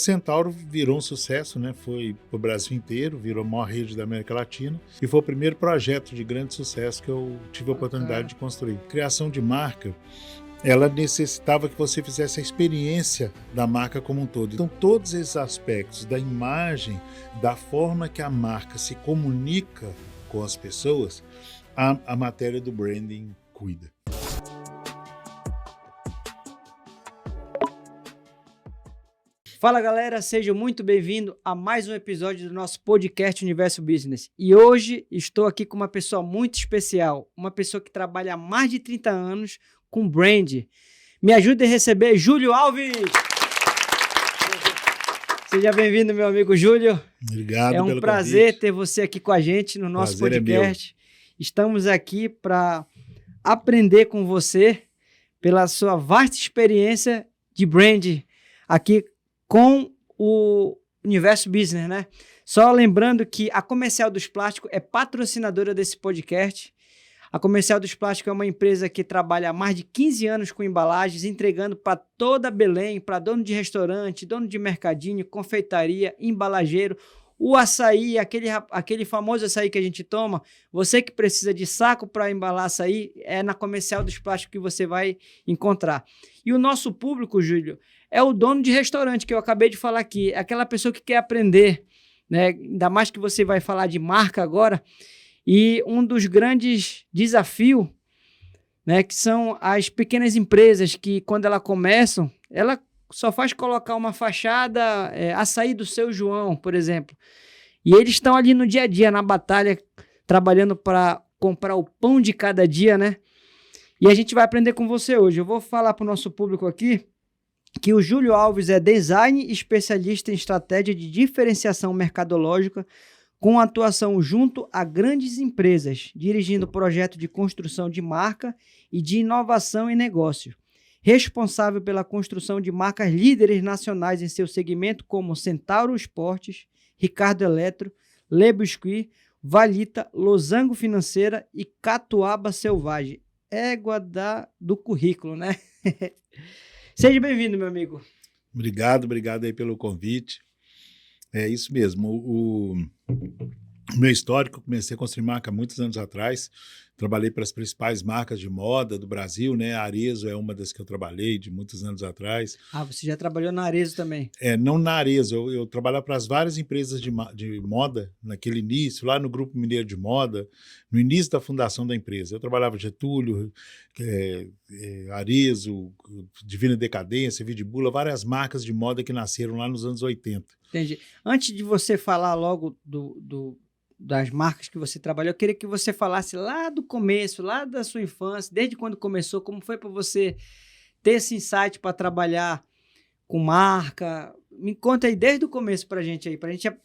Centauro virou um sucesso, né? Foi para o Brasil inteiro, virou a maior rede da América Latina e foi o primeiro projeto de grande sucesso que eu tive a oportunidade de construir. Criação de marca, ela necessitava que você fizesse a experiência da marca como um todo. Então, todos esses aspectos da imagem, da forma que a marca se comunica com as pessoas, a matéria do branding cuida. Fala galera, sejam muito bem-vindos a mais um episódio do nosso podcast Universo Business. E hoje estou aqui com uma pessoa muito especial, uma pessoa que trabalha há mais de 30 anos com brand. Me ajude a receber Júlio Alves! Seja bem-vindo, meu amigo Júlio. Obrigado pelo convite. É um prazer ter você aqui com a gente no nosso podcast. Estamos aqui para aprender com você pela sua vasta experiência de brand aqui com o Universo Business, né? Só lembrando que a Comercial dos Plásticos é patrocinadora desse podcast. A Comercial dos Plásticos é uma empresa que trabalha há mais de 15 anos com embalagens, entregando para toda Belém, para dono de restaurante, dono de mercadinho, confeitaria, embalageiro, o açaí, aquele famoso açaí que a gente toma. Você que precisa de saco para embalar açaí, é na Comercial dos Plásticos que você vai encontrar. E o nosso público, Júlio, é o dono de restaurante, que eu acabei de falar aqui. É aquela pessoa que quer aprender, né? Ainda mais que você vai falar de marca agora. E um dos grandes desafios, né, que são as pequenas empresas que, quando elas começam, ela só faz colocar uma fachada, açaí do Seu João, por exemplo. E eles estão ali no dia a dia, na batalha, trabalhando para comprar o pão de cada dia, né? E a gente vai aprender com você hoje. Eu vou falar para o nosso público aqui que o Júlio Alves é design especialista em estratégia de diferenciação mercadológica com atuação junto a grandes empresas, dirigindo projetos de construção de marca e de inovação em negócio. Responsável pela construção de marcas líderes nacionais em seu segmento como Centauro Esportes, Ricardo Eletro, Le Biscuit, Valita, Losango Financeira e Catuaba Selvagem. Égua do currículo, né? Seja bem-vindo, meu amigo. Obrigado aí pelo convite. É isso mesmo. O meu histórico, eu comecei a construir marca há muitos anos atrás. Trabalhei para as principais marcas de moda do Brasil, né? A Arezzo é uma das que eu trabalhei de muitos anos atrás. Ah, você já trabalhou na Arezzo também? Não na Arezzo, eu trabalhava para as várias empresas de moda naquele início, lá no Grupo Mineiro de Moda, no início da fundação da empresa. Eu trabalhava Getúlio, Arezzo, Divina Decadência, Vidibula, várias marcas de moda que nasceram lá nos anos 80. Entendi. Antes de você falar logo das marcas que você trabalhou, eu queria que você falasse lá do começo, lá da sua infância, desde quando começou, como foi para você ter esse insight para trabalhar com marca. Me conta aí desde o começo para a gente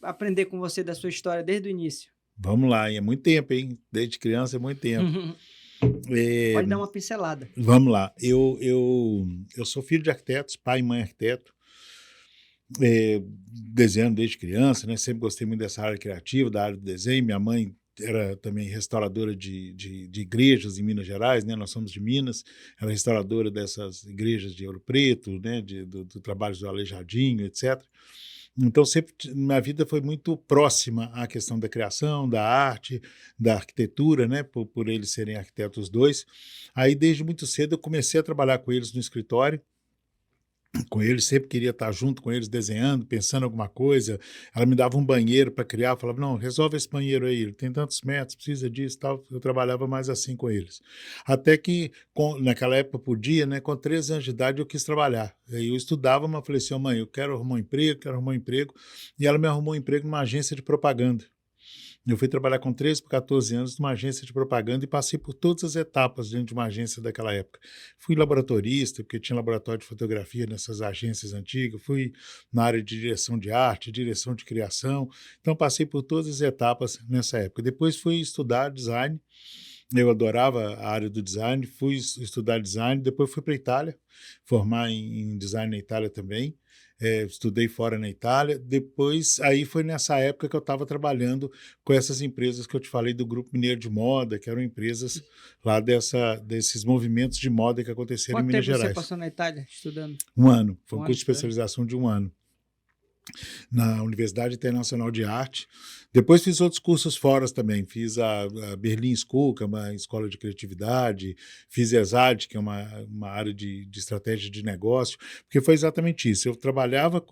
aprender com você da sua história desde o início. Vamos lá, é muito tempo, hein? Desde criança é muito tempo. Pode dar uma pincelada. Vamos lá. Eu sou filho de arquitetos, pai e mãe arquiteto. Desenhando desde criança, né? Sempre gostei muito dessa área criativa, da área do desenho. Minha mãe era também restauradora de igrejas em Minas Gerais, né? Nós somos de Minas. Ela é restauradora dessas igrejas de Ouro Preto, né? Do trabalho do Aleijadinho, etc. Então, sempre minha vida foi muito próxima à questão da criação, da arte, da arquitetura, né? Por eles serem arquitetos dois. Aí, desde muito cedo, eu comecei a trabalhar com eles no escritório. Com eles, sempre queria estar junto com eles, desenhando, pensando em alguma coisa. Ela me dava um banheiro para criar, falava, não, resolve esse banheiro aí, tem tantos metros, precisa disso e tal. Eu trabalhava mais assim com eles. Até que, naquela época podia, né, com 13 anos de idade eu quis trabalhar. Aí eu estudava, mas falei assim, mãe, eu quero arrumar um emprego, e ela me arrumou um emprego numa agência de propaganda. Eu fui trabalhar com 13 para 14 anos numa agência de propaganda e passei por todas as etapas dentro de uma agência daquela época. Fui laboratorista, porque tinha laboratório de fotografia nessas agências antigas, fui na área de direção de arte, direção de criação, então passei por todas as etapas nessa época. Depois fui estudar design, eu adorava a área do design, fui estudar design, depois fui para a Itália, formar em design na Itália também. Estudei fora na Itália, depois, aí foi nessa época que eu estava trabalhando com essas empresas que eu te falei do Grupo Mineiro de Moda, que eram empresas lá desses movimentos de moda que aconteceram em Minas Gerais. Quanto tempo você passou na Itália estudando? Um ano, foi um curso de especialização de um ano. na Universidade Internacional de Arte. Depois fiz outros cursos fora também. Fiz a Berlin School, que é uma escola de criatividade. Fiz ESAD, que é uma área de estratégia de negócio, porque foi exatamente isso. Eu trabalhava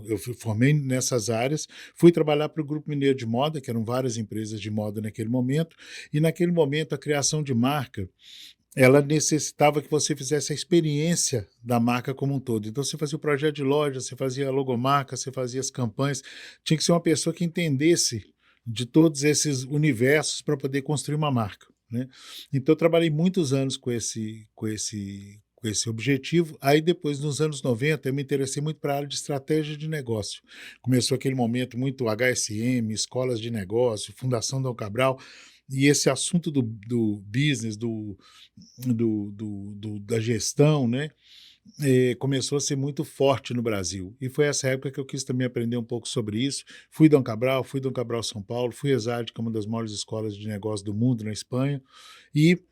eu formei nessas áreas, fui trabalhar para o Grupo Mineiro de Moda, que eram várias empresas de moda naquele momento, e naquele momento a criação de marca ela necessitava que você fizesse a experiência da marca como um todo. Então, você fazia o projeto de loja, você fazia a logomarca, você fazia as campanhas. Tinha que ser uma pessoa que entendesse de todos esses universos para poder construir uma marca, né? Então, eu trabalhei muitos anos com esse objetivo. Aí, depois, nos anos 90, eu me interessei muito para a área de estratégia de negócio. Começou aquele momento muito HSM, escolas de negócio, Fundação Dom Cabral, e esse assunto do business, da gestão, né, começou a ser muito forte no Brasil. E foi essa época que eu quis também aprender um pouco sobre isso. Fui Dom Cabral São Paulo, fui ESAD, que é uma das maiores escolas de negócio do mundo na Espanha, e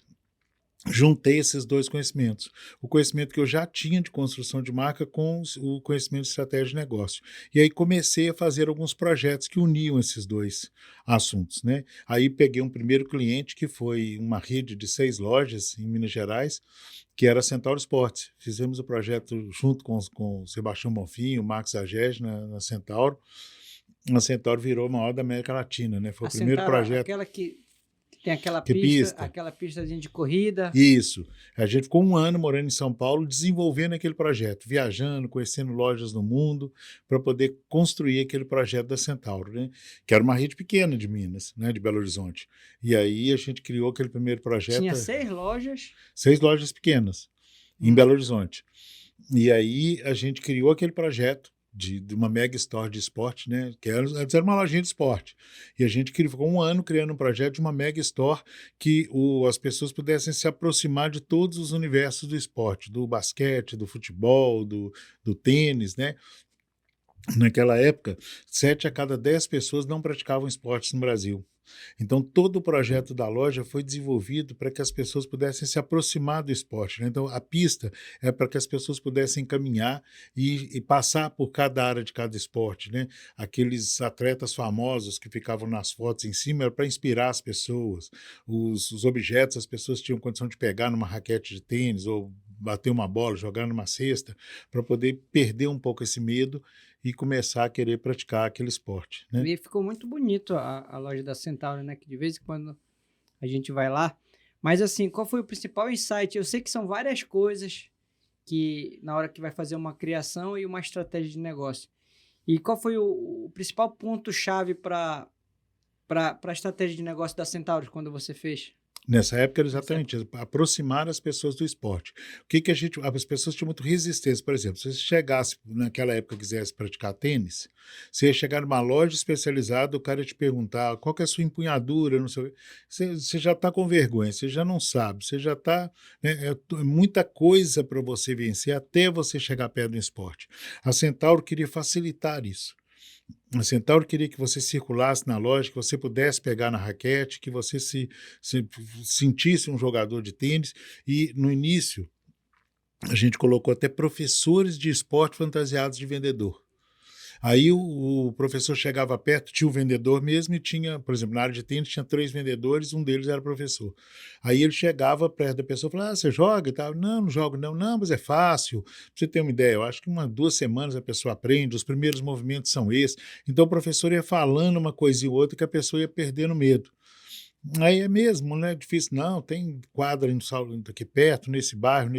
juntei esses dois conhecimentos. O conhecimento que eu já tinha de construção de marca com o conhecimento de estratégia de negócio. E aí comecei a fazer alguns projetos que uniam esses dois assuntos, né? Aí peguei um primeiro cliente, que foi uma rede de 6 lojas em Minas Gerais, que era a Centauro Esportes. Fizemos o projeto junto com o Sebastião Bonfim, o Marcos Agege na Centauro. A Centauro virou a maior da América Latina, né? Foi o primeiro projeto. Aquela que tem Que pista. aquela pistazinha de corrida. Isso. A gente ficou 1 ano morando em São Paulo, desenvolvendo aquele projeto, viajando, conhecendo lojas no mundo, para poder construir aquele projeto da Centauro, né? Que era uma rede pequena de Minas, né? De Belo Horizonte. E aí a gente criou aquele primeiro projeto. Tinha 6 lojas. 6 lojas pequenas, em Belo Horizonte. E aí a gente criou aquele projeto de uma mega store de esporte, né? Que era uma lojinha de esporte. E a gente ficou 1 ano criando um projeto de uma mega store que as pessoas pudessem se aproximar de todos os universos do esporte, do basquete, do futebol, do tênis, né? Naquela época, 7 a cada 10 pessoas não praticavam esportes no Brasil. Então, todo o projeto da loja foi desenvolvido para que as pessoas pudessem se aproximar do esporte, né? Então, a pista é para que as pessoas pudessem caminhar e passar por cada área de cada esporte, né? Aqueles atletas famosos que ficavam nas fotos em cima era para inspirar as pessoas. Os objetos, as pessoas tinham condição de pegar numa raquete de tênis ou bater uma bola, jogar numa cesta, para poder perder um pouco esse medo e começar a querer praticar aquele esporte, né? E ficou muito bonito a loja da Centauro, né? Que de vez em quando a gente vai lá. Mas assim, qual foi o principal insight? Eu sei que são várias coisas que na hora que vai fazer uma criação e uma estratégia de negócio. E qual foi o principal ponto-chave para a estratégia de negócio da Centauro quando você fez? Nessa época era exatamente isso, aproximar as pessoas do esporte. As pessoas tinham muito resistência, por exemplo, se você chegasse naquela época e quisesse praticar tênis, você ia chegar numa loja especializada, o cara ia te perguntar qual que é a sua empunhadura, não sei, você já está com vergonha, você já não sabe, você já está, né, muita coisa para você vencer até você chegar perto do esporte. A Centauro queria facilitar isso. A Centauro queria que você circulasse na loja, que você pudesse pegar na raquete, que você se sentisse um jogador de tênis. E, no início, a gente colocou até professores de esporte fantasiados de vendedor. Aí o professor chegava perto, tinha o vendedor mesmo e tinha, por exemplo, na área de tênis tinha 3 vendedores, um deles era professor. Aí ele chegava perto da pessoa e falava, você joga e tal? Não jogo não. Não, mas é fácil. Pra você ter uma ideia, eu acho que 2 semanas a pessoa aprende, os primeiros movimentos são esses. Então o professor ia falando uma coisa e outra que a pessoa ia perdendo medo. Aí é mesmo, não é difícil, não, tem quadra aqui perto, nesse bairro.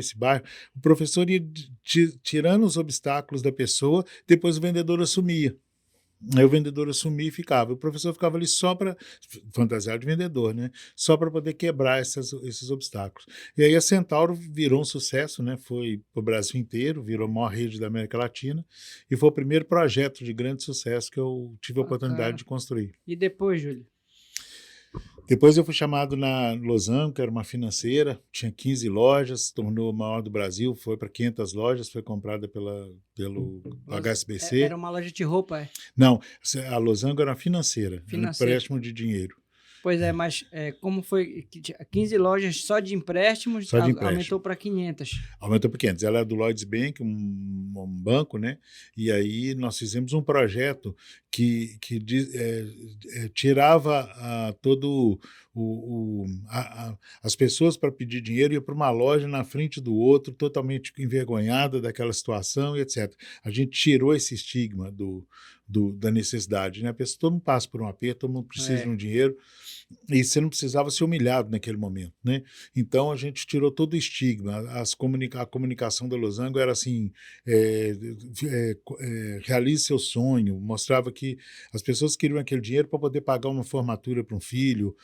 O professor ia tirando os obstáculos da pessoa, depois o vendedor assumia. Aí o vendedor assumia e ficava. O professor ficava ali só para, fantasiar de vendedor, né? Só para poder quebrar esses obstáculos. E aí a Centauro virou um sucesso, né? Foi para o Brasil inteiro, virou a maior rede da América Latina e foi o primeiro projeto de grande sucesso que eu tive a oportunidade de construir. E depois, Júlio? Depois eu fui chamado na Losango, que era uma financeira, tinha 15 lojas, se tornou a maior do Brasil, foi para 500 lojas, foi comprada pelo HSBC. Era uma loja de roupa, é? Não, a Losango era uma financeira, era um empréstimo de dinheiro. Pois é, mas como foi 15 lojas só de empréstimos, Só de empréstimo. Aumentou para 500. Aumentou para 500. Ela é do Lloyds Bank, um banco, né? E aí nós fizemos um projeto que tirava todo as pessoas para pedir dinheiro, ia para uma loja na frente do outro, totalmente envergonhada daquela situação e etc. A gente tirou esse estigma da necessidade, né? A pessoa, todo mundo passa por um aperto, todo mundo precisa de um dinheiro, e você não precisava ser humilhado naquele momento, né? Então a gente tirou todo o estigma. A comunicação da Losango era assim: realize seu sonho. Mostrava que as pessoas queriam aquele dinheiro para poder pagar uma formatura para um filho,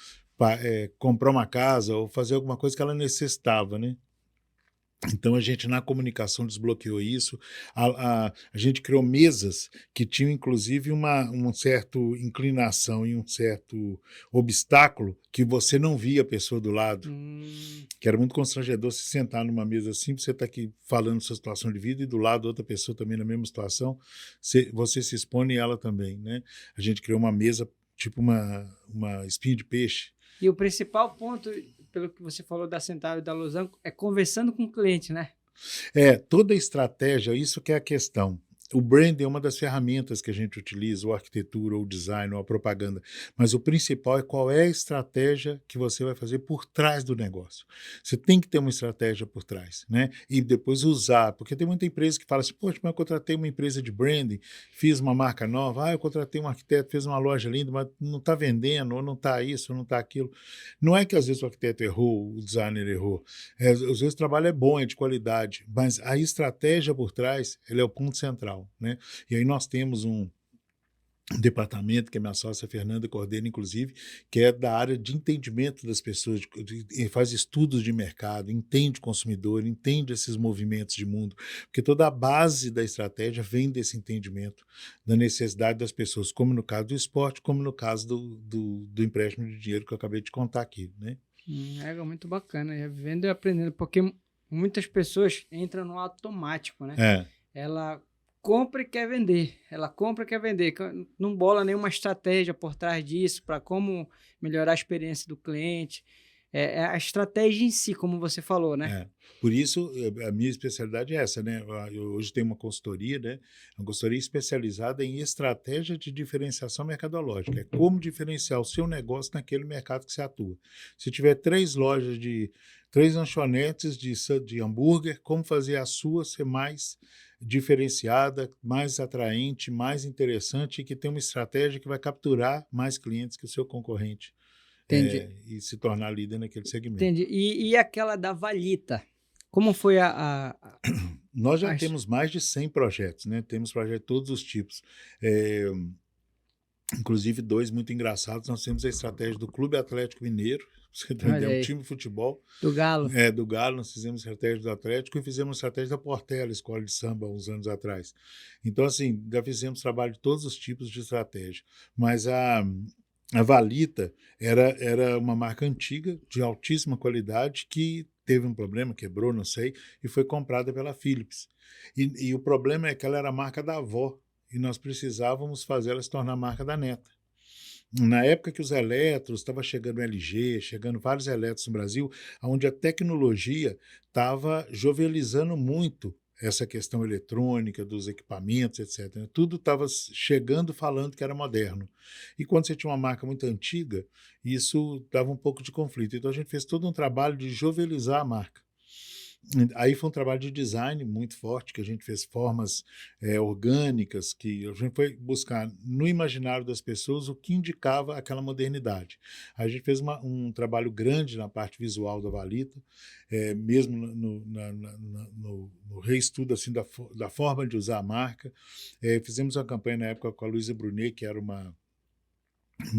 comprar uma casa ou fazer alguma coisa que ela necessitava, né? Então, a gente, na comunicação, desbloqueou isso. A gente criou mesas que tinham, inclusive, uma certa inclinação e um certo obstáculo que você não via a pessoa do lado. Que era muito constrangedor se sentar numa mesa assim, você está aqui falando sua situação de vida e do lado outra pessoa também na mesma situação, você se expõe e ela também, né? A gente criou uma mesa, tipo uma espinha de peixe. E o principal ponto, pelo que você falou da Centauro e da Losango, é conversando com o cliente, né? Toda a estratégia, isso que é a questão. O branding é uma das ferramentas que a gente utiliza, ou a arquitetura, ou o design, ou a propaganda. Mas o principal é qual é a estratégia que você vai fazer por trás do negócio. Você tem que ter uma estratégia por trás, né? E depois usar, porque tem muita empresa que fala assim: poxa, mas eu contratei uma empresa de branding, fiz uma marca nova, eu contratei um arquiteto, fez uma loja linda, mas não está vendendo, ou não está isso, ou não está aquilo. Não é que às vezes o arquiteto errou, o designer errou. Às vezes o trabalho é bom, é de qualidade, mas a estratégia por trás, ele é o ponto central. Né? E aí nós temos um departamento que a minha sócia Fernanda coordena, inclusive, que é da área de entendimento das pessoas, faz estudos de mercado, entende o consumidor, entende esses movimentos de mundo, porque toda a base da estratégia vem desse entendimento da necessidade das pessoas, como no caso do esporte, como no caso do empréstimo de dinheiro que eu acabei de contar aqui. Né? É muito bacana, é vivendo e aprendendo, porque muitas pessoas entram no automático, né? Ela compra e quer vender, não bola nenhuma estratégia por trás disso para como melhorar a experiência do cliente, é a estratégia em si, como você falou, né? Por isso, a minha especialidade é essa, né? Eu hoje tenho uma consultoria, né? Uma consultoria especializada em estratégia de diferenciação mercadológica, é como diferenciar o seu negócio naquele mercado que você atua. Se tiver 3 lanchonetes de hambúrguer, como fazer a sua ser mais diferenciada, mais atraente, mais interessante e que tem uma estratégia que vai capturar mais clientes que o seu concorrente. Entendi. E se tornar líder naquele segmento. Entendi. E aquela da Valita? Como foi Nós já temos mais de 100 projetos, né? Temos projetos de todos os tipos. Inclusive 2 muito engraçados. Nós temos a estratégia do Clube Atlético Mineiro, você entendeu? Um time de futebol. Do Galo. Do Galo, nós fizemos estratégia do Atlético e fizemos estratégia da Portela, escola de samba, uns anos atrás. Então, assim, já fizemos trabalho de todos os tipos de estratégia. Mas a Valita era uma marca antiga, de altíssima qualidade, que teve um problema, quebrou, não sei, e foi comprada pela Philips. E o problema é que ela era a marca da avó, e nós precisávamos fazer ela se tornar a marca da neta. Na época que os eletros, estava chegando LG, chegando vários eletros no Brasil, onde a tecnologia estava jovializando muito essa questão eletrônica, dos equipamentos, etc. Tudo estava chegando falando que era moderno. E quando você tinha uma marca muito antiga, isso dava um pouco de conflito. Então a gente fez todo um trabalho de jovializar a marca. Aí foi um trabalho de design muito forte, que a gente fez formas orgânicas, que a gente foi buscar no imaginário das pessoas o que indicava aquela modernidade. Aí a gente fez um trabalho grande na parte visual da Valita, mesmo no reestudo assim, da forma de usar a marca. Fizemos uma campanha na época com a Luísa Brunet, que era uma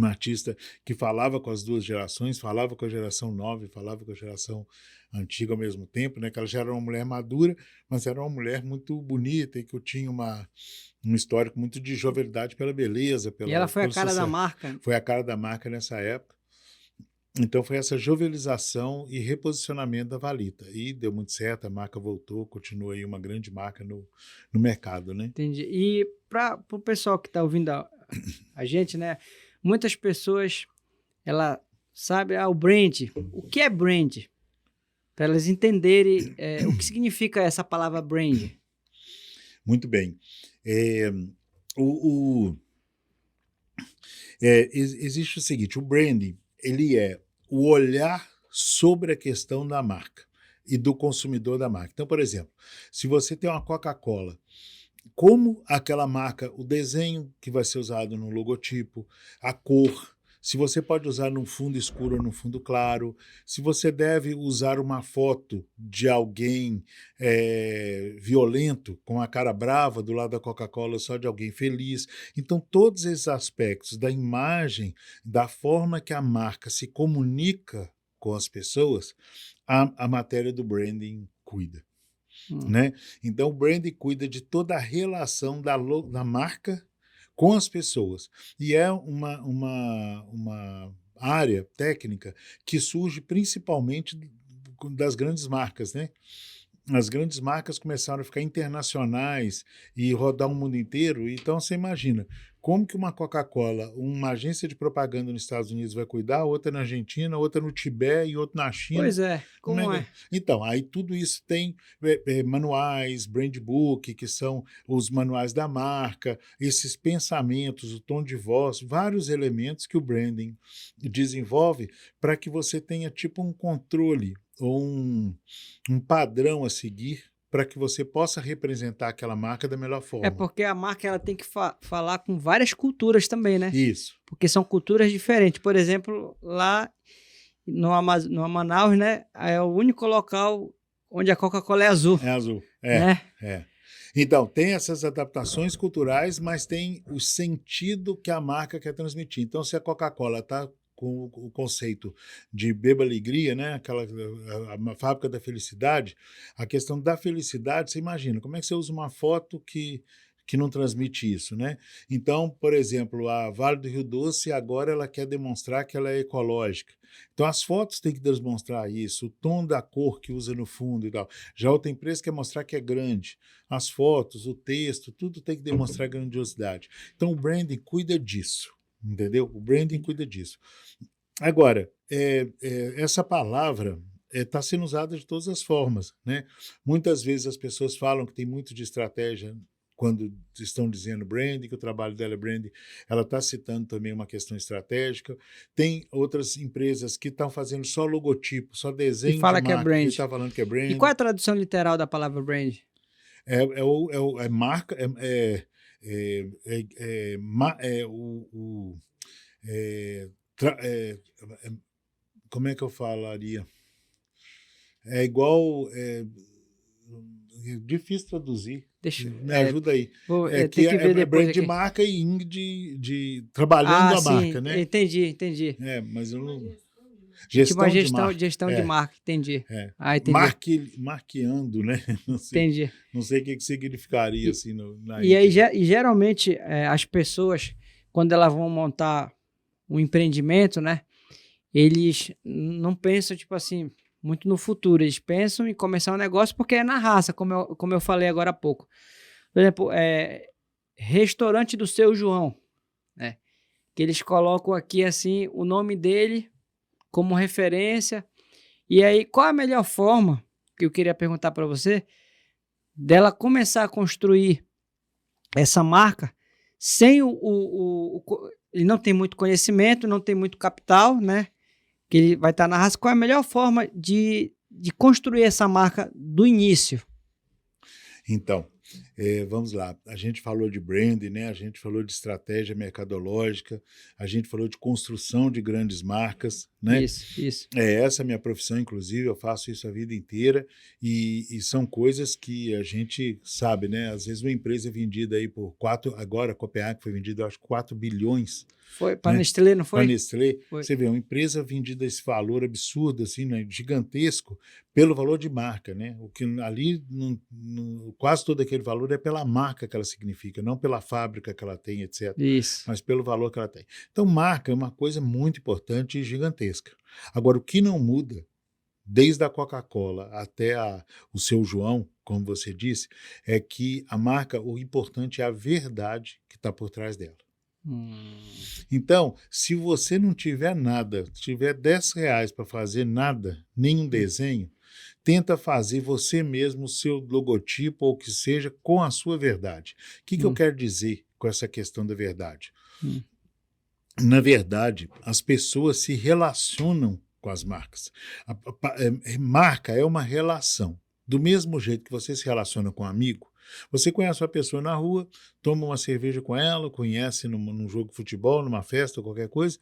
artista que falava com as duas gerações, falava com a geração nova e falava com a geração antiga ao mesmo tempo, né? Que ela já era uma mulher madura, mas era uma mulher muito bonita e que tinha um histórico muito de jovialidade pela beleza. E ela foi a cara da marca. Foi a cara da marca nessa época. Então foi essa jovialização e reposicionamento da Valita. E deu muito certo, a marca voltou, continua aí uma grande marca no mercado, né? Entendi. E para o pessoal que está ouvindo a gente, né? Muitas pessoas, ela sabe, o brand. O que é brand? Para elas entenderem o que significa essa palavra brand. Muito bem. Existe o seguinte, o branding, ele é o olhar sobre a questão da marca e do consumidor da marca. Então, por exemplo, se você tem uma Coca-Cola, como aquela marca, o desenho que vai ser usado no logotipo, a cor, se você pode usar num fundo escuro ou num fundo claro, se você deve usar uma foto de alguém violento, com a cara brava, do lado da Coca-Cola, só de alguém feliz. Então, todos esses aspectos da imagem, da forma que a marca se comunica com as pessoas, a matéria do branding cuida. Né? Então, o branding cuida de toda a relação da marca com as pessoas. E é uma área técnica que surge principalmente das grandes marcas, né? As grandes marcas começaram a ficar internacionais e rodar o mundo inteiro. Então, você imagina, como que uma Coca-Cola, uma agência de propaganda nos Estados Unidos vai cuidar, outra na Argentina, outra no Tibete e outra na China. Pois é, como é? Então, aí tudo isso tem manuais, brand book, que são os manuais da marca, esses pensamentos, o tom de voz, vários elementos que o branding desenvolve para que você tenha tipo um controle ou um padrão a seguir para que você possa representar aquela marca da melhor forma. É porque a marca ela tem que falar com várias culturas também, né? Isso. Porque são culturas diferentes. Por exemplo, lá no Manaus, né, é o único local onde a Coca-Cola é azul. É azul, né? Então, tem essas adaptações culturais, mas tem o sentido que a marca quer transmitir. Então, se a Coca-Cola está com o conceito de beba alegria, né? A fábrica da felicidade, a questão da felicidade, você imagina, como é que você usa uma foto que não transmite isso, né? Então, por exemplo, a Vale do Rio Doce agora ela quer demonstrar que ela é ecológica. Então, as fotos têm que demonstrar isso, o tom da cor que usa no fundo e tal. Já outra empresa quer mostrar que é grande. As fotos, o texto, tudo tem que demonstrar grandiosidade. Então, o branding cuida disso. Entendeu? O branding cuida disso. Agora, essa palavra está sendo usada de todas as formas, né? Muitas vezes as pessoas falam que tem muito de estratégia quando estão dizendo branding, que o trabalho dela é branding, ela está citando também uma questão estratégica. Tem outras empresas que estão fazendo só logotipo, só desenho e fala de que marca, é brand. e está falando que é brand. E qual é a tradução literal da palavra brand? É marca, como é que eu falaria? É igual. Difícil traduzir. Me ajuda aí. Que é brand de marca e ing de trabalhando a marca, né? Entendi. Mas eu não. Gestão de marca, entendi. Entendi. Marqueando, né? Não sei, entendi. Não sei o que significaria assim. E geralmente as pessoas, quando elas vão montar um empreendimento, né? Eles não pensam, tipo assim, muito no futuro. Eles pensam em começar um negócio porque é na raça, como eu falei agora há pouco. Por exemplo, restaurante do Seu João, né? Que eles colocam aqui, assim, o nome dele como referência. E aí, qual a melhor forma, que eu queria perguntar para você, dela começar a construir essa marca sem ele não tem muito conhecimento, não tem muito capital, né? Que ele vai estar na raça. Qual é a melhor forma de construir essa marca do início? Então, vamos lá. A gente falou de branding, né? A gente falou de estratégia mercadológica, a gente falou de construção de grandes marcas, né? Isso. Essa é a minha profissão, inclusive, eu faço isso a vida inteira e são coisas que a gente sabe, né? Às vezes uma empresa é vendida aí por agora a Copenhague foi vendida, eu acho, 4 bilhões. Foi para Nestlé, não foi? Para Nestlé, foi. Você vê, uma empresa vendida a esse valor absurdo, assim, né, gigantesco, pelo valor de marca, né? O que ali, quase todo aquele valor é pela marca que ela significa, não pela fábrica que ela tem, etc. Isso. Mas pelo valor que ela tem. Então, marca é uma coisa muito importante e gigantesca. Agora, o que não muda, desde a Coca-Cola até o Seu João, como você disse, é que a marca, o importante é a verdade que está por trás dela. Então, se você não tiver nada, tiver R$ 10 para fazer nada, nenhum desenho, tenta fazer você mesmo o seu logotipo ou o que seja com a sua verdade. O que eu quero dizer com essa questão da verdade? Na verdade, as pessoas se relacionam com as marcas. Marca é uma relação. Do mesmo jeito que você se relaciona com um amigo, você conhece uma pessoa na rua, toma uma cerveja com ela, conhece num jogo de futebol, numa festa, qualquer coisa,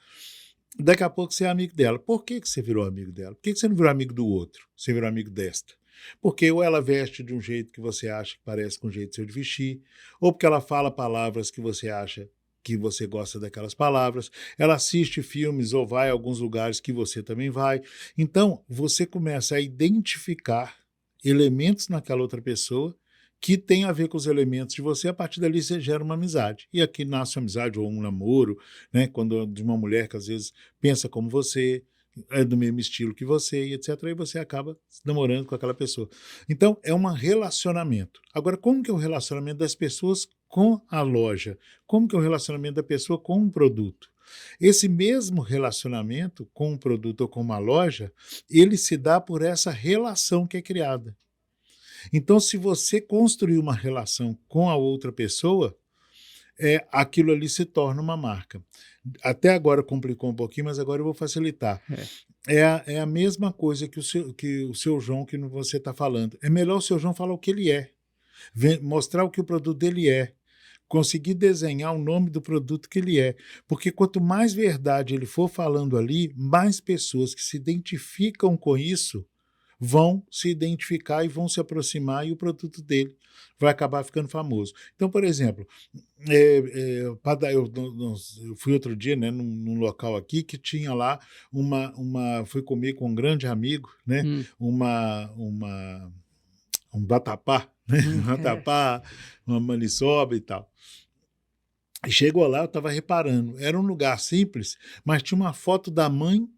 daqui a pouco você é amigo dela. Por que você virou amigo dela? Por que você não virou amigo do outro? Você virou amigo desta? Porque ou ela veste de um jeito que você acha que parece com o jeito seu de vestir, ou porque ela fala palavras que você acha que você gosta daquelas palavras, ela assiste filmes ou vai a alguns lugares que você também vai. Então, você começa a identificar elementos naquela outra pessoa que tem a ver com os elementos de você, a partir dali você gera uma amizade. E aqui nasce uma amizade ou um namoro, né, quando de uma mulher que às vezes pensa como você, é do mesmo estilo que você, e etc. E você acaba namorando com aquela pessoa. Então, é um relacionamento. Agora, como que é o relacionamento das pessoas com a loja? Como que é o relacionamento da pessoa com um produto? Esse mesmo relacionamento com um produto ou com uma loja, ele se dá por essa relação que é criada. Então, se você construir uma relação com a outra pessoa, aquilo ali se torna uma marca. Até agora complicou um pouquinho, mas agora eu vou facilitar. É a mesma coisa que o seu João que você está falando. É melhor o seu João falar o que ele é, mostrar o que o produto dele é, conseguir desenhar o nome do produto que ele é. Porque quanto mais verdade ele for falando ali, mais pessoas que se identificam com isso vão se identificar e vão se aproximar e o produto dele vai acabar ficando famoso. Então, por exemplo, eu fui outro dia, né, num local aqui que tinha lá fui comer com um grande amigo, né, um vatapá, né, uma maniçoba e tal. E chegou lá, eu estava reparando, era um lugar simples, mas tinha uma foto da mãe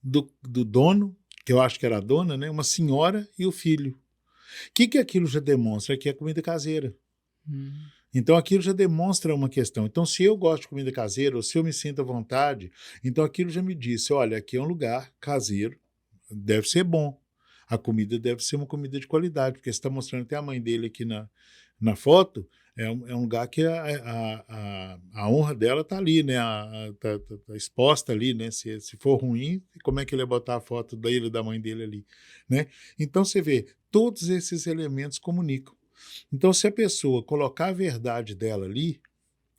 do dono, que eu acho que era a dona, né? Uma senhora e o filho. O que aquilo já demonstra? Que é comida caseira. Então, aquilo já demonstra uma questão. Então, se eu gosto de comida caseira, ou se eu me sinto à vontade, então aquilo já me disse, olha, aqui é um lugar caseiro, deve ser bom. A comida deve ser uma comida de qualidade, porque você está mostrando até a mãe dele aqui na foto, é um lugar que a honra dela está ali, né? Tá exposta ali, né? Se for ruim, como é que ele ia botar a foto dele e da mãe dele ali, né? Então você vê, todos esses elementos comunicam. Então, se a pessoa colocar a verdade dela ali,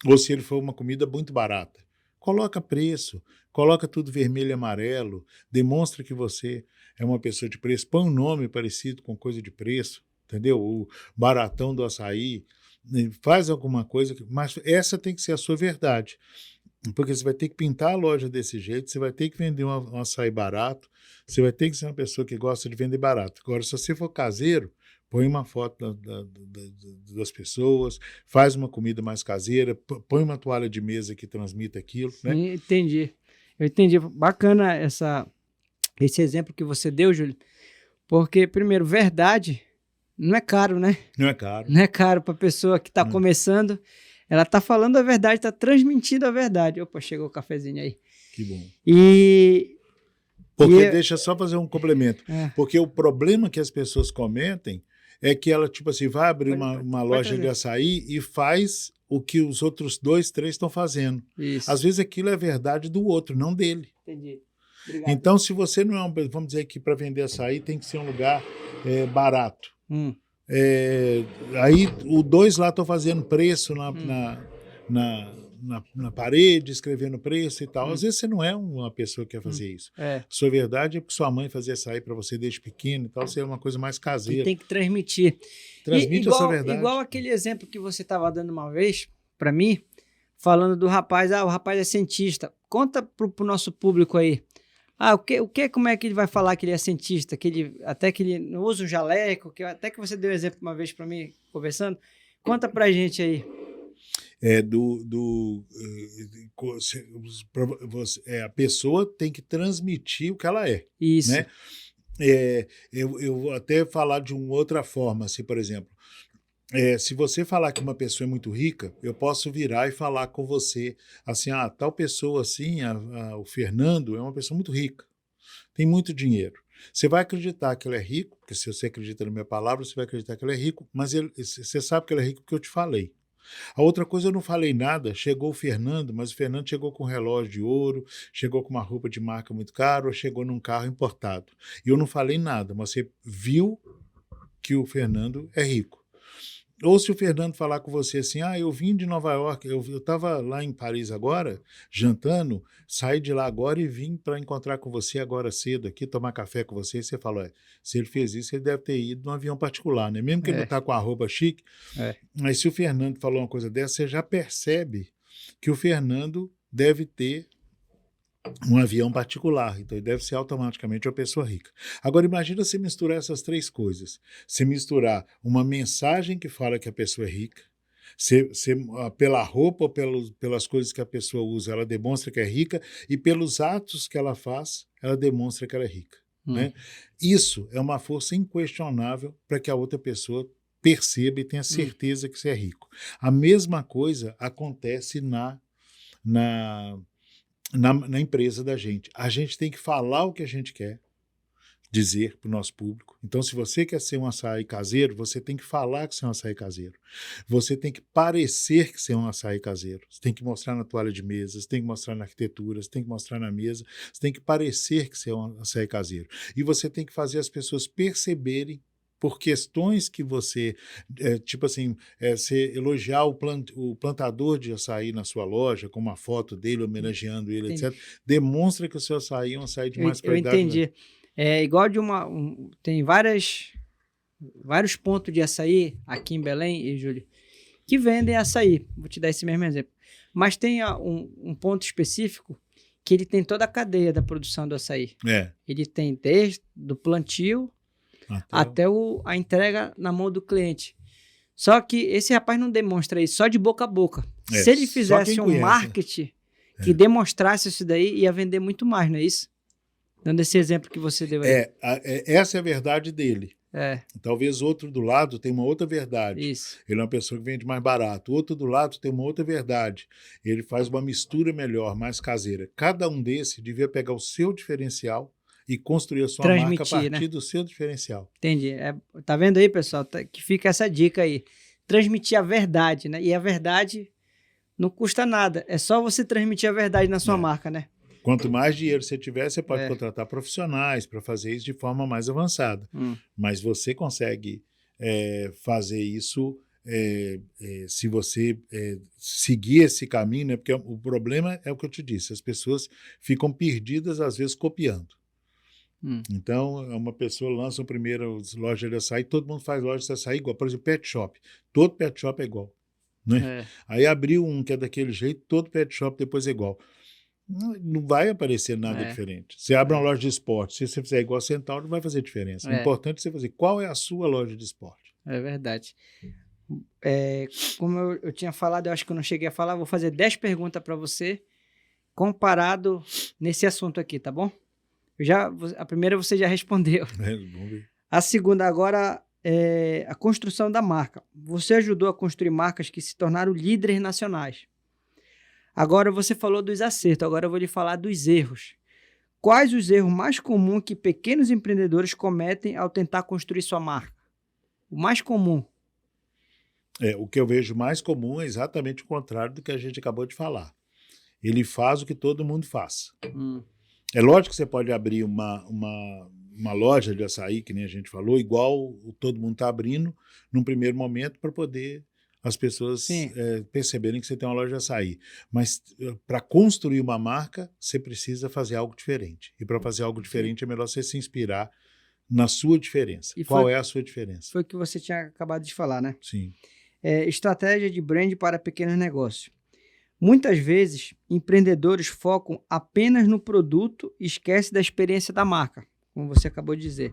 ou se ele for uma comida muito barata, coloca preço, coloca tudo vermelho e amarelo, demonstra que você é uma pessoa de preço, põe um nome parecido com coisa de preço, entendeu? O baratão do açaí, faz alguma coisa, mas essa tem que ser a sua verdade, porque você vai ter que pintar a loja desse jeito, você vai ter que vender um açaí barato, você vai ter que ser uma pessoa que gosta de vender barato. Agora, se você for caseiro, põe uma foto das pessoas, faz uma comida mais caseira, põe uma toalha de mesa que transmita aquilo, né? Entendi. Eu entendi. Bacana esse exemplo que você deu, Júlio, porque, primeiro, verdade não é caro, né? Não é caro. Não é caro para a pessoa que está começando. Ela está falando a verdade, está transmitindo a verdade. Opa, chegou o cafezinho aí. Que bom. Porque deixa só fazer um complemento. Porque o problema que as pessoas cometem é que ela, tipo assim, vai abrir uma loja de açaí e faz o que os outros 2, 3 estão fazendo. Isso. Às vezes aquilo é verdade do outro, não dele. Entendi. Obrigado. Então, se você não é vamos dizer que para vender açaí tem que ser um lugar barato. Aí os 2 lá estão fazendo preço na parede, escrevendo preço e tal. Às vezes você não é uma pessoa que quer fazer isso. Sua verdade é porque sua mãe fazia açaí para você desde pequeno e tal, você é uma coisa mais caseira. E tem que transmitir. Transmite a sua verdade. Igual aquele exemplo que você estava dando uma vez para mim, falando do rapaz, o rapaz é cientista. Conta pro nosso público aí. Como é que ele vai falar que ele é cientista? Até que ele não usa o jaleco, até que você deu um exemplo uma vez para mim, conversando. Conta pra gente aí. A pessoa tem que transmitir o que ela é. Isso. Né? Eu vou até falar de uma outra forma, assim, por exemplo, Se você falar que uma pessoa é muito rica, eu posso virar e falar com você assim, tal pessoa assim, o Fernando é uma pessoa muito rica, tem muito dinheiro. Você vai acreditar que ele é rico, porque se você acredita na minha palavra, você vai acreditar que ele é rico, mas você sabe que ele é rico porque eu te falei. A outra coisa, eu não falei nada, chegou o Fernando, mas o Fernando chegou com um relógio de ouro, chegou com uma roupa de marca muito cara, ou chegou num carro importado. E eu não falei nada, mas você viu que o Fernando é rico. Ou se o Fernando falar com você assim, eu vim de Nova York, eu estava lá em Paris agora, jantando, saí de lá agora e vim para encontrar com você agora cedo aqui, tomar café com você, e você fala, se ele fez isso, ele deve ter ido num avião particular, né? Mesmo que ele não está com a roupa chique, mas se o Fernando falou uma coisa dessa, você já percebe que o Fernando deve ter um avião particular, então ele deve ser automaticamente uma pessoa rica. Agora imagina você misturar essas três coisas. Você misturar uma mensagem que fala que a pessoa é rica, pela roupa ou pelas coisas que a pessoa usa, ela demonstra que é rica, e pelos atos que ela faz, ela demonstra que ela é rica. Né? Isso é uma força inquestionável para que a outra pessoa perceba e tenha certeza que você é rico. A mesma coisa acontece na empresa da gente. A gente tem que falar o que a gente quer dizer para o nosso público. Então, se você quer ser um açaí caseiro, você tem que falar que você é um açaí caseiro. Você tem que parecer que você é um açaí caseiro. Você tem que mostrar na toalha de mesa, você tem que mostrar na arquitetura, você tem que mostrar na mesa, você tem que parecer que você é um açaí caseiro. E você tem que fazer as pessoas perceberem por questões que você, você elogiar o plantador de açaí na sua loja, com uma foto dele, homenageando ele, Entendi. etc., demonstra que o seu açaí é um açaí de mais qualidade. Eu entendi. Né? É igual de tem vários pontos de açaí aqui em Belém, e Júlio, que vendem açaí. Vou te dar esse mesmo exemplo. Mas tem um ponto específico que ele tem toda a cadeia da produção do açaí. Ele tem desde do plantio até a entrega na mão do cliente. Só que esse rapaz não demonstra isso só de boca a boca. Se ele fizesse um marketing que demonstrasse isso daí, ia vender muito mais, não é isso? Dando esse exemplo que você deu aí. Essa é a verdade dele. Talvez outro do lado tenha uma outra verdade. Isso. Ele é uma pessoa que vende mais barato. Outro do lado tem uma outra verdade. Ele faz uma mistura melhor, mais caseira. Cada um desses devia pegar o seu diferencial e construir a sua marca a partir do seu diferencial. Entendi. Tá vendo aí, pessoal? Que fica essa dica aí. Transmitir a verdade, né? E a verdade não custa nada. É só você transmitir a verdade na sua marca, né? Quanto mais dinheiro você tiver, você pode contratar profissionais para fazer isso de forma mais avançada. Mas você consegue fazer isso se você seguir esse caminho, né? Porque o problema é o que eu te disse, as pessoas ficam perdidas, às vezes, copiando. Então, uma pessoa lança uma primeira loja de açaí, todo mundo faz loja de açaí igual. Por exemplo, pet shop. Todo pet shop é igual. Né? Aí abriu um que é daquele jeito, todo pet shop depois é igual. Não vai aparecer nada diferente. Você abre uma loja de esporte, se você fizer igual a Centauro, não vai fazer diferença. O importante é você fazer qual é a sua loja de esporte. É verdade. Como eu tinha falado, eu acho que eu não cheguei a falar, vou fazer 10 perguntas para você, comparado nesse assunto aqui, tá bom? A primeira você já respondeu. Vamos ver. A segunda agora é a construção da marca. Você ajudou a construir marcas que se tornaram líderes nacionais. Agora você falou dos acertos, agora eu vou lhe falar dos erros. Quais os erros mais comuns que pequenos empreendedores cometem ao tentar construir sua marca? O mais comum. O que eu vejo mais comum é exatamente o contrário do que a gente acabou de falar. Ele faz o que todo mundo faz. É lógico que você pode abrir uma loja de açaí, que nem a gente falou, igual todo mundo está abrindo, num primeiro momento, para poder as pessoas perceberem que você tem uma loja de açaí. Mas para construir uma marca, você precisa fazer algo diferente. E para fazer algo diferente, é melhor você se inspirar na sua diferença. Qual é a sua diferença? Foi o que você tinha acabado de falar, né? Sim. Estratégia de brand para pequenos negócios. Muitas vezes, empreendedores focam apenas no produto e esquecem da experiência da marca, como você acabou de dizer.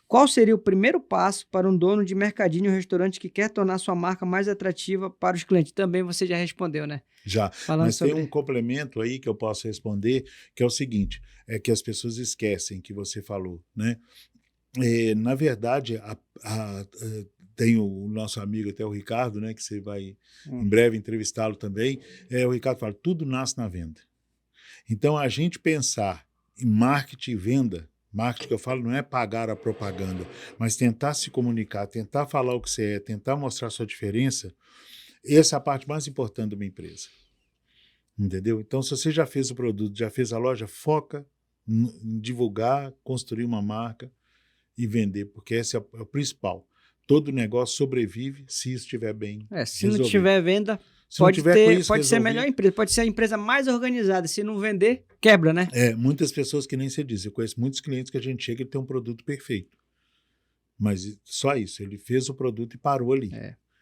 Qual seria o primeiro passo para um dono de mercadinho ou restaurante que quer tornar sua marca mais atrativa para os clientes? Também você já respondeu, né? Já, mas tem um complemento aí que eu posso responder, que é o seguinte, é que as pessoas esquecem que você falou, né? Na verdade, tem o nosso amigo até o Ricardo, né, que você vai em breve entrevistá-lo também, o Ricardo fala, tudo nasce na venda. Então, a gente pensar em marketing e venda, marketing que eu falo não é pagar a propaganda, mas tentar se comunicar, tentar falar o que você é, tentar mostrar a sua diferença, essa é a parte mais importante de uma empresa. Entendeu? Então, se você já fez o produto, já fez a loja, foca em divulgar, construir uma marca e vender, porque esse é o principal. Todo negócio sobrevive se isso estiver bem se resolvido. não tiver venda, se não tiver com isso pode ser a melhor empresa, pode ser a empresa mais organizada. Se não vender, quebra, né? Muitas pessoas que nem você diz. Eu conheço muitos clientes que a gente chega e tem um produto perfeito. Mas só isso, ele fez o produto e parou ali.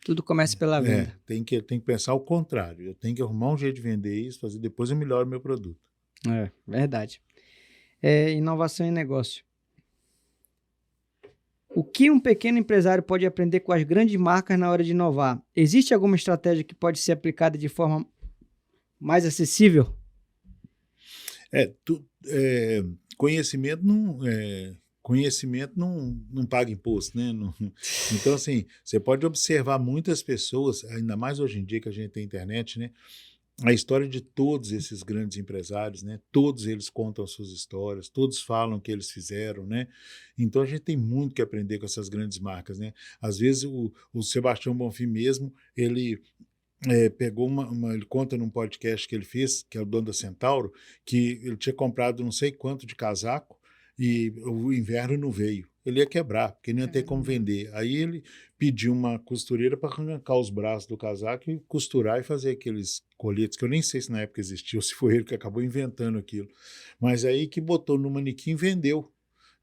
Tudo começa pela venda. Tem que pensar o contrário. Eu tenho que arrumar um jeito de vender isso, fazer depois eu melhoro o meu produto. Verdade. Inovação em negócio. O que um pequeno empresário pode aprender com as grandes marcas na hora de inovar? Existe alguma estratégia que pode ser aplicada de forma mais acessível? Conhecimento não paga imposto, né? Então, assim, você pode observar muitas pessoas, ainda mais hoje em dia que a gente tem internet, né? A história de todos esses grandes empresários, né? Todos eles contam as suas histórias, todos falam o que eles fizeram, né? Então a gente tem muito que aprender com essas grandes marcas, né? Às vezes o Sebastião Bonfim mesmo, ele pegou ele conta num podcast que ele fez, que é o dono da Centauro, que ele tinha comprado não sei quanto de casaco e o inverno não veio. Ele ia quebrar, porque não ia ter como vender. Aí ele pediu uma costureira para arrancar os braços do casaco e costurar e fazer aqueles coletes, que eu nem sei se na época existia ou se foi ele que acabou inventando aquilo. Mas aí que botou no manequim e vendeu.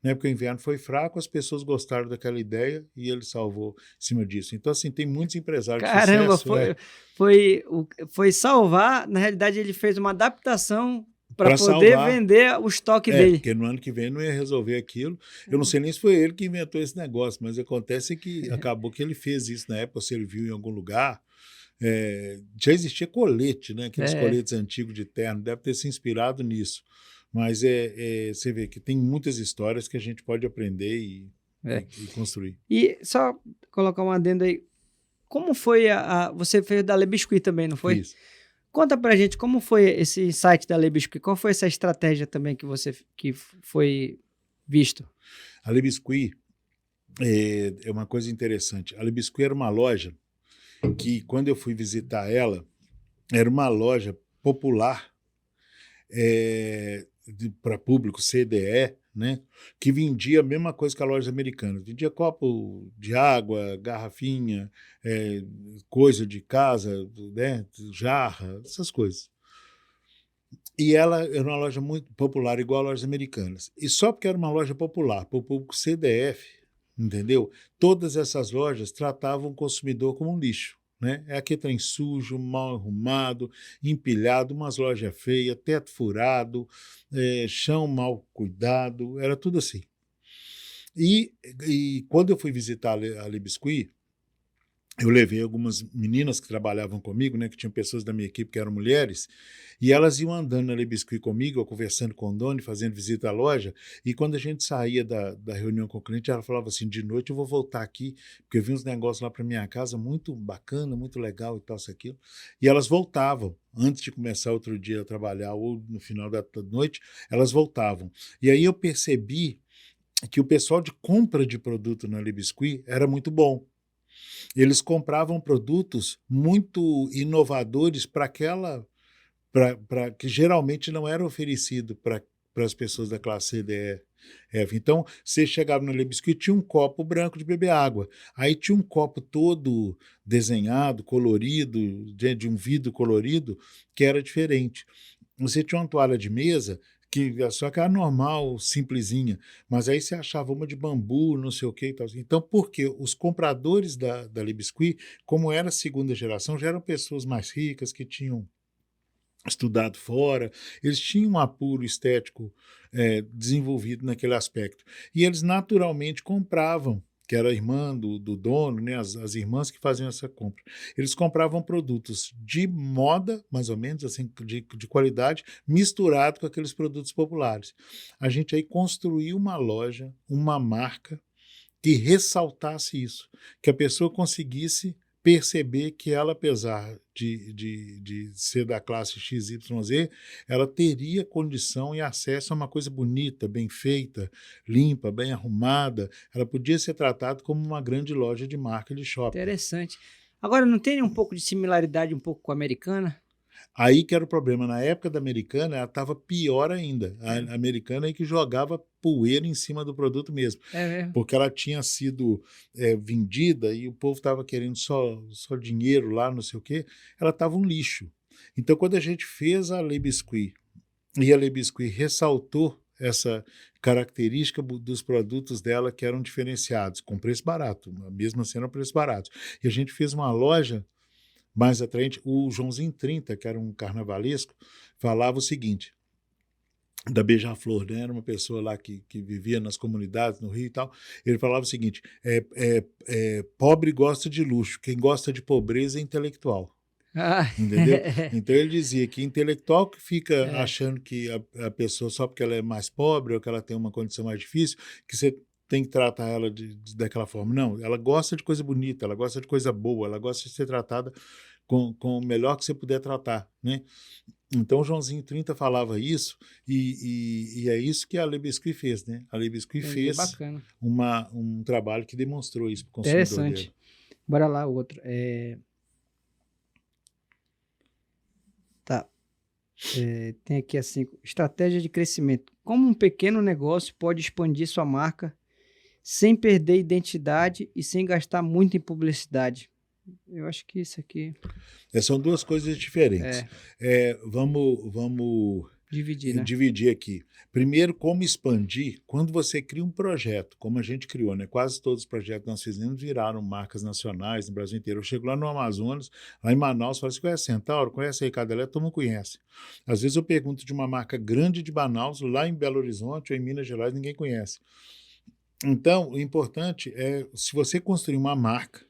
Né, porque o inverno foi fraco, as pessoas gostaram daquela ideia e ele salvou em cima disso. Então, assim, tem muitos empresários de sucesso. Foi salvar, na realidade ele fez uma adaptação para poder vender o estoque dele. Porque no ano que vem não ia resolver aquilo. Eu não sei nem se foi ele que inventou esse negócio, mas acontece que acabou que ele fez isso na época, se ele viu em algum lugar. Já existia colete, né? Aqueles coletes antigos de terno, deve ter se inspirado nisso. Mas você vê que tem muitas histórias que a gente pode aprender e construir. E só colocar um adendo aí, como foi você fez da Le Biscuit também, não foi? Isso. Conta pra gente como foi esse insight da Le Biscuit, qual foi essa estratégia também que foi visto? A Le Biscuit é uma coisa interessante. A Le Biscuit era uma loja que, quando eu fui visitar ela, era uma loja popular para público, CDE, né, que vendia a mesma coisa que a loja americana. Vendia copo de água, garrafinha, coisa de casa, né, jarra, essas coisas. E ela era uma loja muito popular, igual a lojas americanas. E só porque era uma loja popular, para o público CDF, entendeu? Todas essas lojas tratavam o consumidor como um lixo. Né? É aquele trem sujo, mal arrumado, empilhado, umas lojas feias, teto furado, chão mal cuidado, era tudo assim. E quando eu fui visitar a Le Biscuit, eu levei algumas meninas que trabalhavam comigo, né, que tinham pessoas da minha equipe que eram mulheres, e elas iam andando na Le Biscuit comigo, eu conversando com o dono, fazendo visita à loja, e quando a gente saía da reunião com o cliente, ela falava assim, de noite eu vou voltar aqui, porque eu vi uns negócios lá para minha casa, muito bacana, muito legal e tal, isso, aquilo. E elas voltavam, antes de começar outro dia a trabalhar, ou no final da noite, elas voltavam. E aí eu percebi que o pessoal de compra de produto na Le Biscuit era muito bom. Eles compravam produtos muito inovadores para que geralmente não era oferecido para as pessoas da classe C, D, E, F. Então, você chegava no Le Biscuit, tinha um copo branco de beber água. Aí tinha um copo todo desenhado, colorido, de um vidro colorido, que era diferente. Você tinha uma toalha de mesa só que era normal, simplesinha, mas aí você achava uma de bambu, não sei o que e tal. Então, porque os compradores da Le Biscuit, como era a segunda geração, já eram pessoas mais ricas, que tinham estudado fora, eles tinham um apuro estético desenvolvido naquele aspecto. E eles naturalmente compravam, que era a irmã do dono, né, as irmãs que faziam essa compra. Eles compravam produtos de moda, mais ou menos, assim, de qualidade, misturado com aqueles produtos populares. A gente aí construiu uma loja, uma marca, que ressaltasse isso, que a pessoa conseguisse perceber que ela, apesar de ser da classe XYZ, ela teria condição e acesso a uma coisa bonita, bem feita, limpa, bem arrumada. Ela podia ser tratada como uma grande loja de marca de shopping. Interessante. Agora, não tem um pouco de similaridade um pouco com a Americana? Aí que era o problema. Na época da Americana, ela estava pior ainda. A Americana é que jogava poeira em cima do produto mesmo. É mesmo? Porque ela tinha sido vendida e o povo estava querendo só dinheiro lá, não sei o quê. Ela estava um lixo. Então, quando a gente fez a Le Biscuit, e a Le Biscuit ressaltou essa característica dos produtos dela que eram diferenciados, com preço barato, mesmo sendo um preço barato. E a gente fez uma loja mais atraente. O Joãozinho 30, que era um carnavalesco, falava o seguinte, da Beija-Flor, né? Era uma pessoa lá que vivia nas comunidades no Rio e tal. Ele falava o seguinte, pobre gosta de luxo, quem gosta de pobreza é intelectual. Entendeu? Então ele dizia que intelectual que fica achando que a pessoa, só porque ela é mais pobre ou que ela tem uma condição mais difícil, que você tem que tratar ela daquela forma. Não, ela gosta de coisa bonita, ela gosta de coisa boa, ela gosta de ser tratada com o melhor que você puder tratar, né? Então o Joãozinho 30 falava isso e é isso que a Le Biscuit fez, né? A Le Biscuit fez um trabalho que demonstrou isso para o consumidor. Interessante. Bora lá, outro. Tá. Tem aqui assim, estratégia de crescimento. Como um pequeno negócio pode expandir sua marca sem perder identidade e sem gastar muito em publicidade? Eu acho que isso aqui... São duas coisas diferentes. Vamos dividir, né? Dividir aqui. Primeiro, como expandir. Quando você cria um projeto, como a gente criou, né? Quase todos os projetos que nós fizemos viraram marcas nacionais no Brasil inteiro. Eu chego lá no Amazonas, lá em Manaus, falo assim, conhece Centauro? Conhece a Ricardo Eletro? Todo mundo conhece. Às vezes eu pergunto de uma marca grande de Manaus, lá em Belo Horizonte ou em Minas Gerais, ninguém conhece. Então, o importante é, se você construir uma marca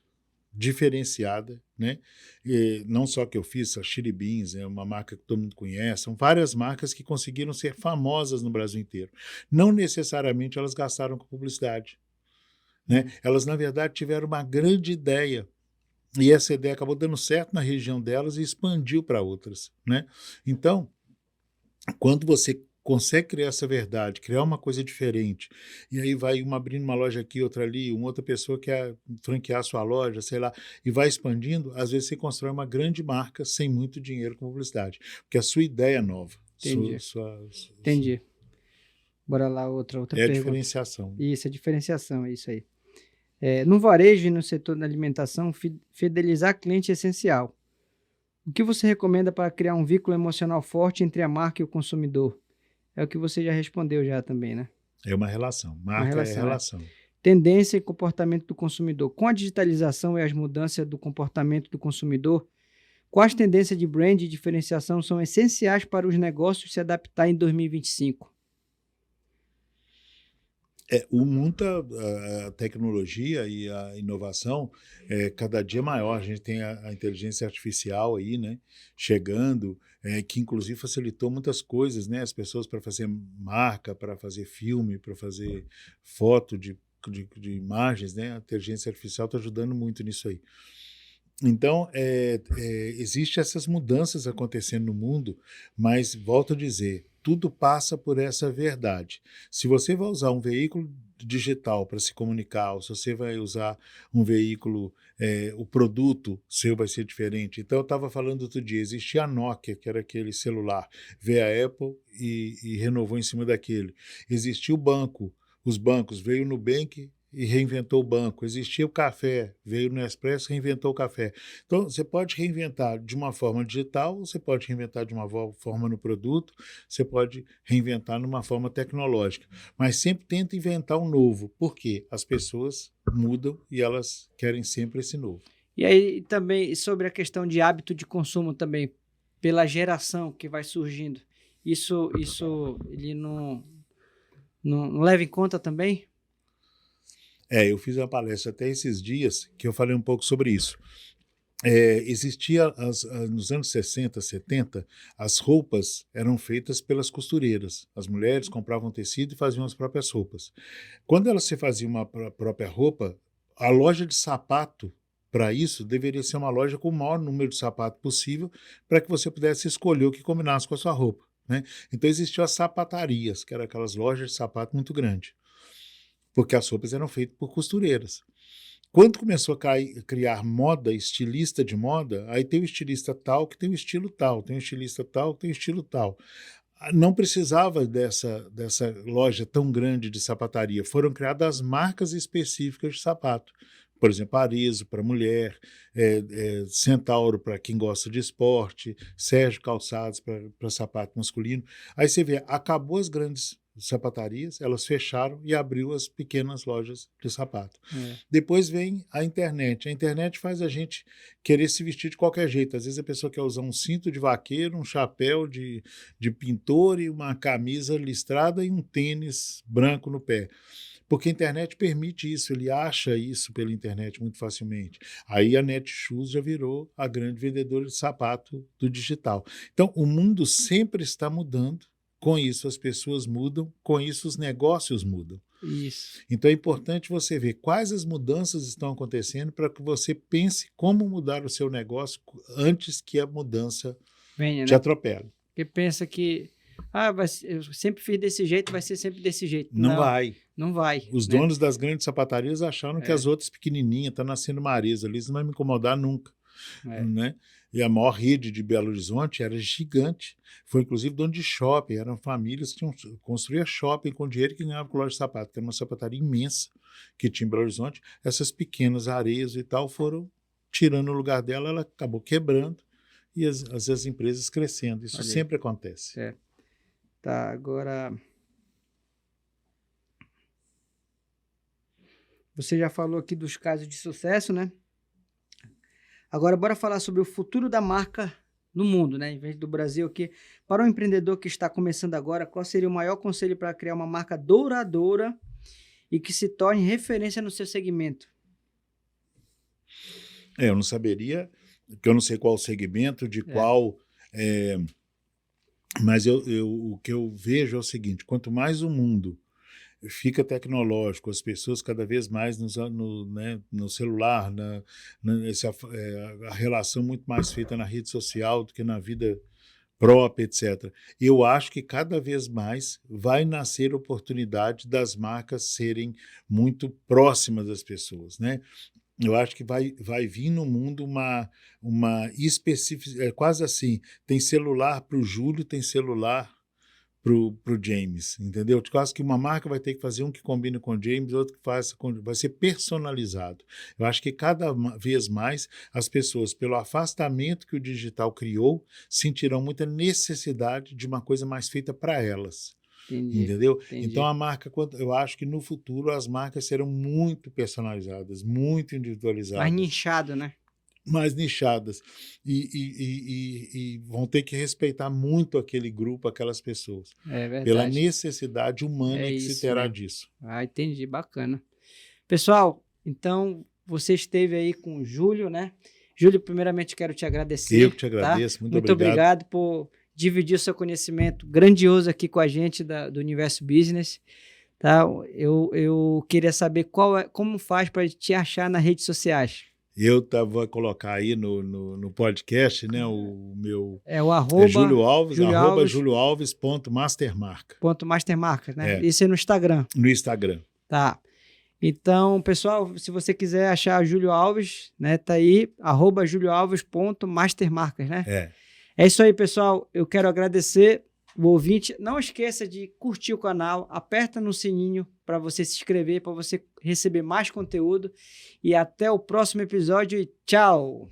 diferenciada, né? E não só que eu fiz, a Chili Beans é uma marca que todo mundo conhece, são várias marcas que conseguiram ser famosas no Brasil inteiro. Não necessariamente elas gastaram com publicidade, né? Elas, na verdade, tiveram uma grande ideia e essa ideia acabou dando certo na região delas e expandiu para outras, né? Então, quando você consegue criar essa verdade, criar uma coisa diferente, e aí vai uma abrindo uma loja aqui, outra ali, uma outra pessoa quer franquear sua loja, sei lá, e vai expandindo, às vezes você constrói uma grande marca sem muito dinheiro com publicidade, porque a sua ideia é nova. Entendi. Entendi. Bora lá, outra pergunta. A diferenciação. Isso, a diferenciação, é isso aí. No varejo e no setor da alimentação, fidelizar cliente é essencial. O que você recomenda para criar um vínculo emocional forte entre a marca e o consumidor? É o que você já respondeu já também, né? É uma relação. Marca é relação. Tendência e comportamento do consumidor. Com a digitalização e as mudanças do comportamento do consumidor, quais tendências de brand e diferenciação são essenciais para os negócios se adaptar em 2025? O mundo, a tecnologia e a inovação é cada dia maior. A gente tem a inteligência artificial aí, né, chegando, que inclusive facilitou muitas coisas, né, as pessoas para fazer marca, para fazer filme, para fazer foto de imagens, né, a inteligência artificial está ajudando muito nisso aí. Então, existem essas mudanças acontecendo no mundo, mas, volto a dizer, tudo passa por essa verdade. Se você vai usar um veículo digital para se comunicar, ou se você vai usar um veículo, o produto seu vai ser diferente. Então, eu estava falando outro dia, existia a Nokia, que era aquele celular, veio a Apple e renovou em cima daquele. Existia o banco, os bancos, veio o Nubank e reinventou o banco. Existia o café, veio o Nespresso e reinventou o café. Então, você pode reinventar de uma forma digital, você pode reinventar de uma forma no produto, você pode reinventar numa forma tecnológica. Mas sempre tenta inventar um novo, porque as pessoas mudam e elas querem sempre esse novo. E aí também sobre a questão de hábito de consumo também, pela geração que vai surgindo, isso ele não leva em conta também? Eu fiz uma palestra até esses dias que eu falei um pouco sobre isso. existia, nos anos 60, 70, as roupas eram feitas pelas costureiras. As mulheres compravam tecido e faziam as próprias roupas. Quando elas se faziam uma própria roupa, a loja de sapato, para isso, deveria ser uma loja com o maior número de sapato possível, para que você pudesse escolher o que combinasse com a sua roupa, né? Então existiam as sapatarias, que eram aquelas lojas de sapato muito grandes, porque as roupas eram feitas por costureiras. Quando começou a criar moda, estilista de moda, aí tem o estilista tal que tem o estilo tal, tem o estilista tal que tem o estilo tal. Não precisava dessa loja tão grande de sapataria. Foram criadas marcas específicas de sapato. Por exemplo, Arezzo para mulher, Centauro para quem gosta de esporte, Sérgio Calçados para sapato masculino. Aí você vê, acabou as grandes sapatarias, elas fecharam e abriu as pequenas lojas de sapato. Depois vem a internet. A internet faz a gente querer se vestir de qualquer jeito. Às vezes a pessoa quer usar um cinto de vaqueiro, um chapéu de pintor e uma camisa listrada e um tênis branco no pé. Porque a internet permite isso, ele acha isso pela internet muito facilmente. Aí a Netshoes já virou a grande vendedora de sapato do digital. Então, o mundo sempre está mudando. Com isso, as pessoas mudam, com isso, os negócios mudam. Isso. Então, é importante você ver quais as mudanças estão acontecendo para que você pense como mudar o seu negócio antes que a mudança te atropele. Porque pensa que eu sempre fiz desse jeito, vai ser sempre desse jeito. Não vai. Não vai. Os donos das grandes sapatarias acharam que as outras pequenininhas, está nascendo uma Arezzo ali, isso não vai me incomodar nunca. Né? E a maior rede de Belo Horizonte era gigante. Foi, inclusive, dono de shopping. Eram famílias que construíam shopping com dinheiro que ganhavam com loja de sapato, que era uma sapataria imensa que tinha em Belo Horizonte. Essas pequenas Arezzo e tal foram tirando o lugar dela, ela acabou quebrando e as empresas crescendo. Isso sempre acontece. Tá, agora... Você já falou aqui dos casos de sucesso, né? Agora, bora falar sobre o futuro da marca no mundo, né? Em vez do Brasil aqui. Para um empreendedor que está começando agora, qual seria o maior conselho para criar uma marca duradoura e que se torne referência no seu segmento? Eu não saberia, porque eu não sei qual o segmento, de qual... mas o que eu vejo é o seguinte, quanto mais o mundo fica tecnológico, as pessoas cada vez mais no celular, a relação muito mais feita na rede social do que na vida própria, etc. Eu acho que cada vez mais vai nascer oportunidade das marcas serem muito próximas das pessoas, né? Eu acho que vai vir no mundo uma especificidade, quase assim, tem celular para o Júlio, tem celular para o James, entendeu? Quase que uma marca vai ter que fazer um que combine com o James, outro que vai ser personalizado. Eu acho que cada vez mais as pessoas, pelo afastamento que o digital criou, sentirão muita necessidade de uma coisa mais feita para elas. Entendeu? Então a marca, eu acho que no futuro as marcas serão muito personalizadas, muito individualizadas. Mais nichado, né? Mais nichadas e vão ter que respeitar muito aquele grupo, aquelas pessoas. É verdade. Pela necessidade humana que se terá disso. Entendi, bacana. Pessoal, então você esteve aí com o Júlio, né? Júlio, primeiramente quero te agradecer. Eu que te agradeço, tá? Muito obrigado por dividir o seu conhecimento grandioso aqui com a gente do Universo Business. Tá? Eu queria saber como faz para te achar nas redes sociais. Eu vou colocar aí no podcast, né? O meu... o arroba... Júlio Alves, @julioalves.mastermarca. .mastermarca, né? Isso é no Instagram. No Instagram. Tá. Então, pessoal, se você quiser achar Júlio Alves, né? Tá aí, @julioalves.mastermarcas, né? É isso aí, pessoal. Eu quero agradecer o ouvinte. Não esqueça de curtir o canal, aperta no sininho para você se inscrever, para você receber mais conteúdo. E até o próximo episódio e tchau!